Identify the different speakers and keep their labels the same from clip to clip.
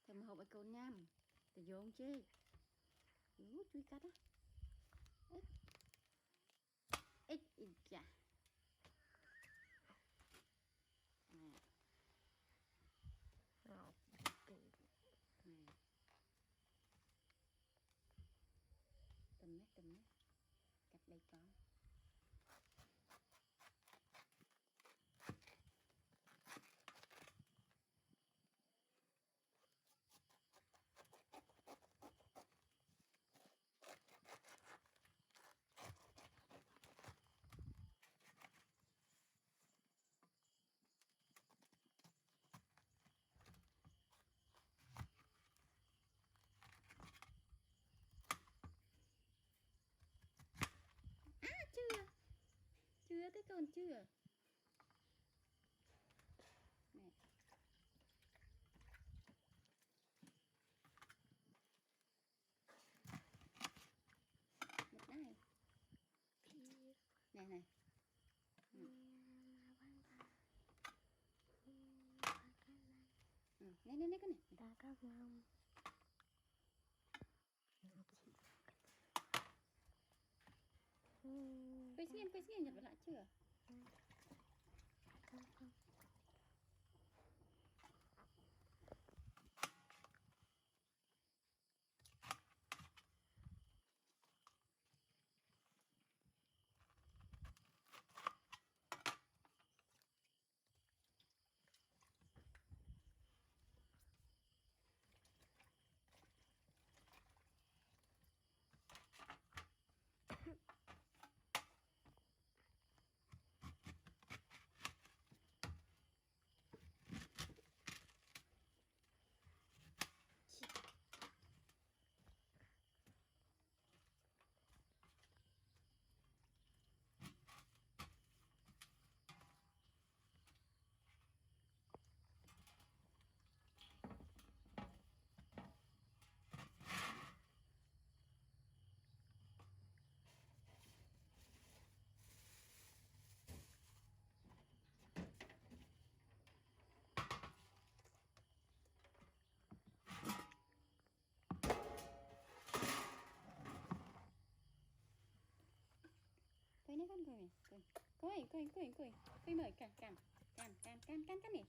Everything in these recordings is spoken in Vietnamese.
Speaker 1: Thèm hộp ở cồn nhâm. Để vô không chứ. Chui cắt á. Ít chà. Nè. Tùm nhé. Cắt đây con. Chưa tới con chưa nè. Một đây nè nè. Nè cái này
Speaker 2: đã có mong
Speaker 1: quay xin nhập lại chưa
Speaker 2: không
Speaker 1: coi nè con coi mời can này này này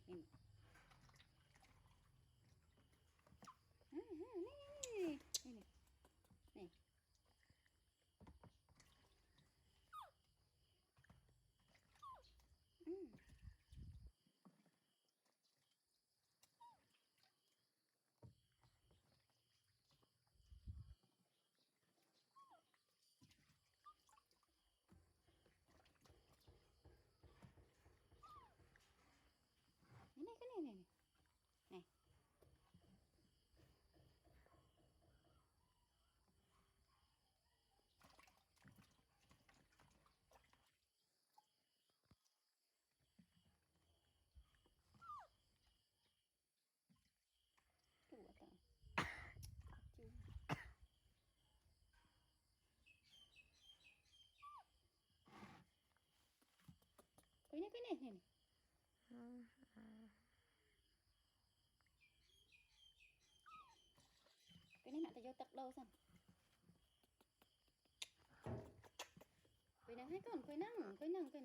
Speaker 1: tủ tao chưa cái này cái này mẹ ta vô tập đâu xong quay nắng hay con quay nắng cho nó cái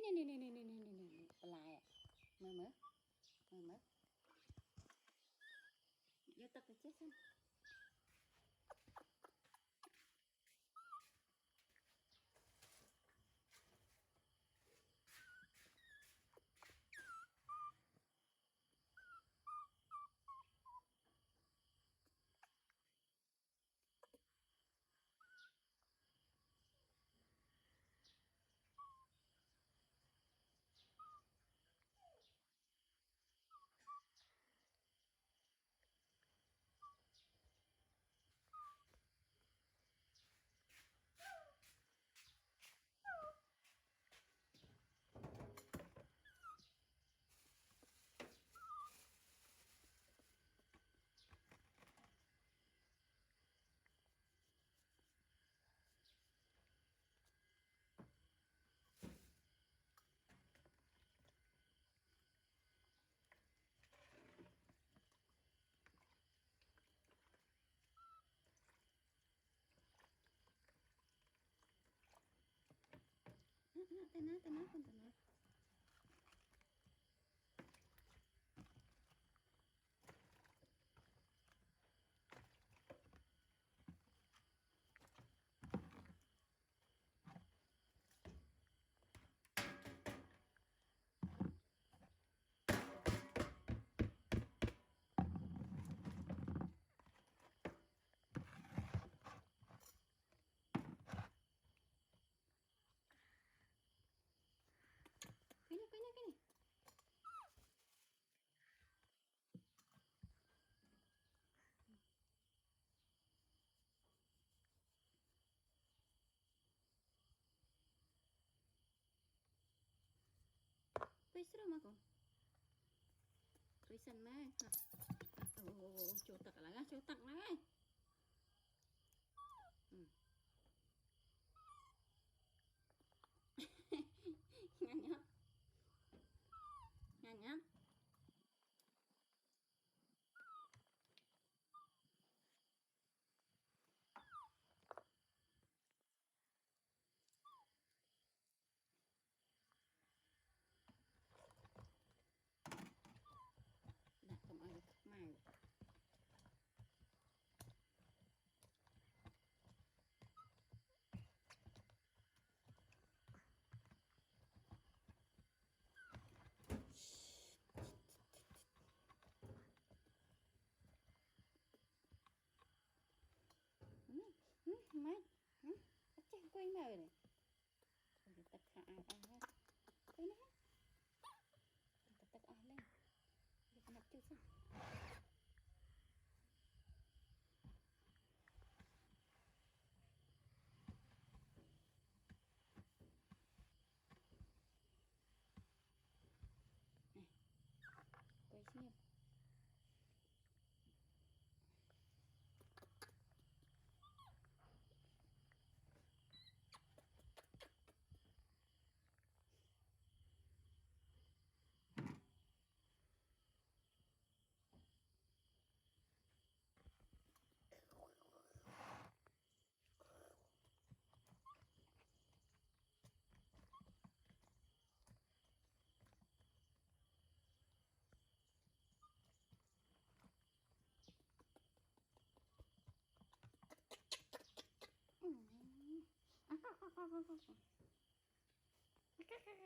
Speaker 1: này lại mơ vô tập cái chết xong Tên nó con tên nó cái này quay sữa mà con quay sân mà hả chỗ tắc là chỗ tắc là nhanh nhá đặt cầm ai màu mát chắc quay màu này tất cả ai quay nè tất cả lên được mặt chưa sao này quay xem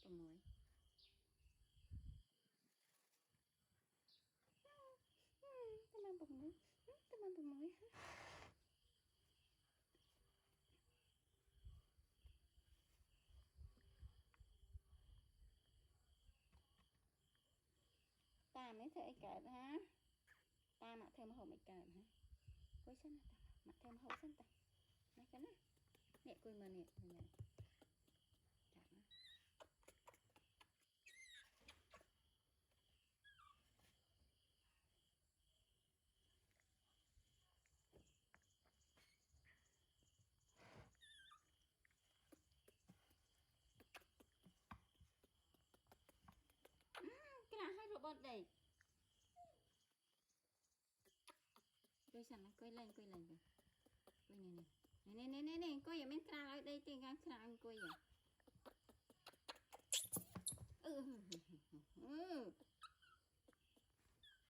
Speaker 1: tôm muối tôm ăn bông muối tôm ăn bông muối ta mới thể kể ha ta mà thêm hộp mày kể hả quay sân ta mà thêm hộp sân ta này cái này nè quay mà nè chặt nó cái nào hai robot đây quay sân này quay lên quay này nè quay vậy mấy cái ở đây tiền ngang quay à